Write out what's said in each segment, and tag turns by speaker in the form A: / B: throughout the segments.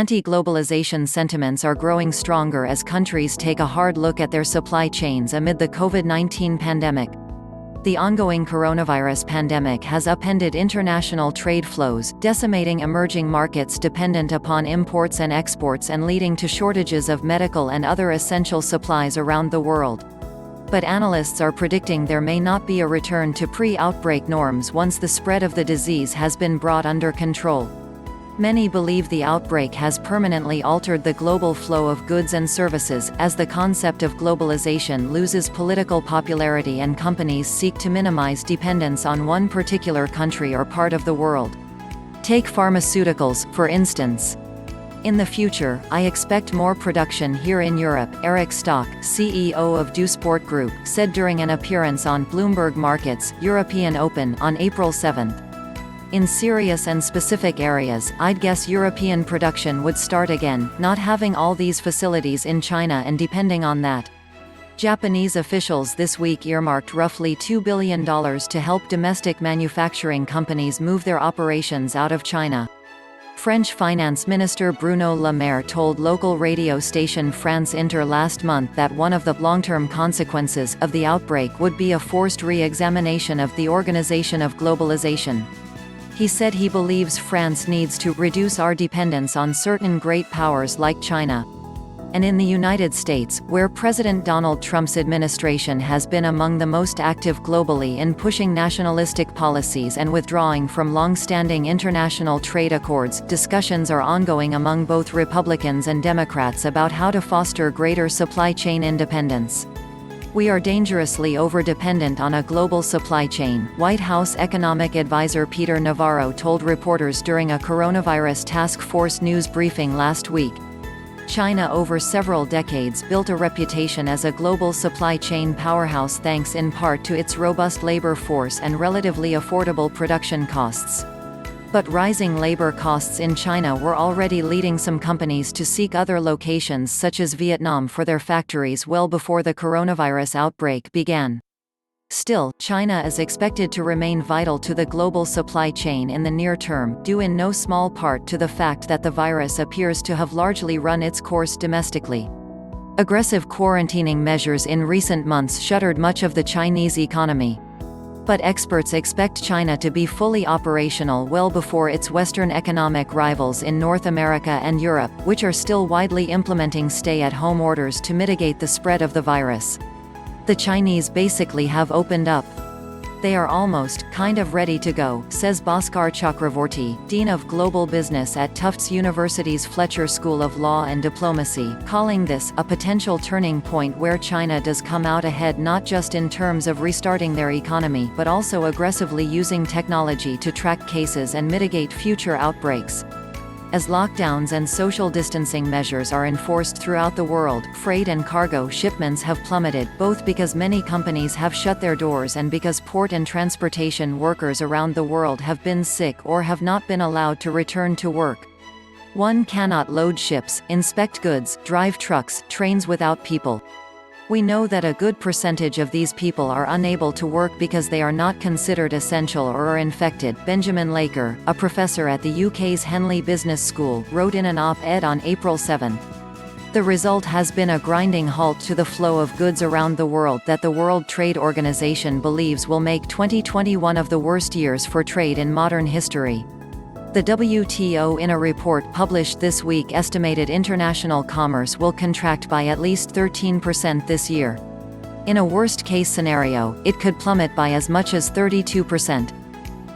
A: Anti-globalization sentiments are growing stronger as countries take a hard look at their supply chains amid the COVID-19 pandemic. The ongoing coronavirus pandemic has upended international trade flows, decimating emerging markets dependent upon imports and exports and leading to shortages of medical and other essential supplies around the world. But analysts are predicting there may not be a return to pre-outbreak norms once the spread of the disease has been brought under control. Many believe the outbreak has permanently altered the global flow of goods and services, as the concept of globalization loses political popularity and companies seek to minimize dependence on one particular country or part of the world. Take pharmaceuticals, for instance. In the future, I expect more production here in Europe, Eric Stock, CEO of DuSport Group, said during an appearance on Bloomberg Markets, European Open, on April 7. In serious and specific areas, I'd guess European production would start again, not having all these facilities in China and depending on that. Japanese officials this week earmarked roughly $2 billion to help domestic manufacturing companies move their operations out of China. French Finance Minister Bruno Le Maire told local radio station France Inter last month that one of the long-term consequences of the outbreak would be a forced re-examination of the Organization of Globalization. He said he believes France needs to reduce our dependence on certain great powers like China. And in the United States, where President Donald Trump's administration has been among the most active globally in pushing nationalistic policies and withdrawing from long-standing international trade accords, discussions are ongoing among both Republicans and Democrats about how to foster greater supply chain independence. We are dangerously overdependent on a global supply chain, White House economic advisor Peter Navarro told reporters during a coronavirus task force news briefing last week. China over several decades built a reputation as a global supply chain powerhouse thanks in part to its robust labor force and relatively affordable production costs. But rising labor costs in China were already leading some companies to seek other locations such as Vietnam for their factories well before the coronavirus outbreak began. Still, China is expected to remain vital to the global supply chain in the near term, due in no small part to the fact that the virus appears to have largely run its course domestically. Aggressive quarantining measures in recent months shuttered much of the Chinese economy. But experts expect China to be fully operational well before its Western economic rivals in North America and Europe, which are still widely implementing stay-at-home orders to mitigate the spread of the virus. The Chinese basically have opened up. They are almost, kind of ready to go, says Bhaskar Chakravorty, Dean of Global Business at Tufts University's Fletcher School of Law and Diplomacy, calling this a potential turning point where China does come out ahead not just in terms of restarting their economy but also aggressively using technology to track cases and mitigate future outbreaks. As lockdowns and social distancing measures are enforced throughout the world, freight and cargo shipments have plummeted, both because many companies have shut their doors and because port and transportation workers around the world have been sick or have not been allowed to return to work. One cannot load ships, inspect goods, drive trucks, trains without people. We know that a good percentage of these people are unable to work because they are not considered essential or are infected, Benjamin Laker, a professor at the UK's Henley Business School, wrote in an op-ed on April 7. The result has been a grinding halt to the flow of goods around the world that the World Trade Organization believes will make 2020 one of the worst years for trade in modern history. The WTO in a report published this week estimated international commerce will contract by at least 13% this year. In a worst-case scenario, it could plummet by as much as 32%.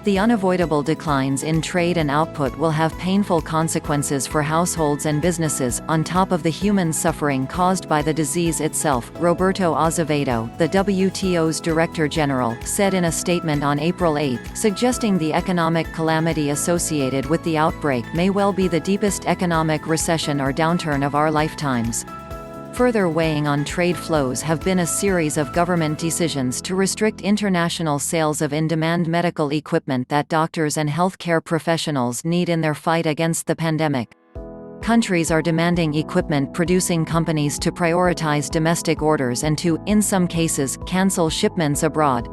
A: The unavoidable declines in trade and output will have painful consequences for households and businesses, on top of the human suffering caused by the disease itself, Roberto Azevedo, the WTO's Director General, said in a statement on April 8, suggesting the economic calamity associated with the outbreak may well be the deepest economic recession or downturn of our lifetimes. Further weighing on trade flows have been a series of government decisions to restrict international sales of in-demand medical equipment that doctors and healthcare professionals need in their fight against the pandemic. Countries are demanding equipment-producing companies to prioritize domestic orders and to, in some cases, cancel shipments abroad.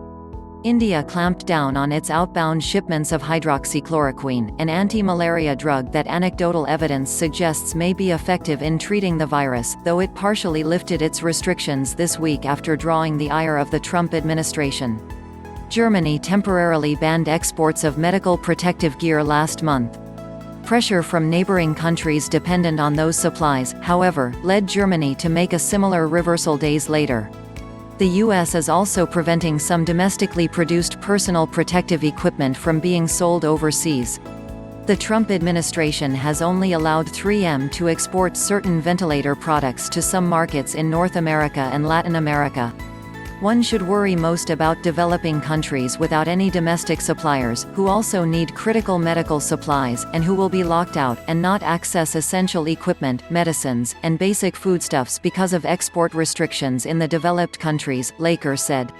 A: India clamped down on its outbound shipments of hydroxychloroquine, an anti-malaria drug that anecdotal evidence suggests may be effective in treating the virus, though it partially lifted its restrictions this week after drawing the ire of the Trump administration. Germany temporarily banned exports of medical protective gear last month. Pressure from neighboring countries dependent on those supplies, however, led Germany to make a similar reversal days later. The U.S. is also preventing some domestically produced personal protective equipment from being sold overseas. The Trump administration has only allowed 3M to export certain ventilator products to some markets in North America and Latin America. One should worry most about developing countries without any domestic suppliers, who also need critical medical supplies, and who will be locked out, and not access essential equipment, medicines, and basic foodstuffs because of export restrictions in the developed countries, Laker said.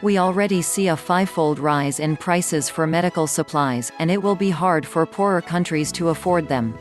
A: We already see a fivefold rise in prices for medical supplies, and it will be hard for poorer countries to afford them.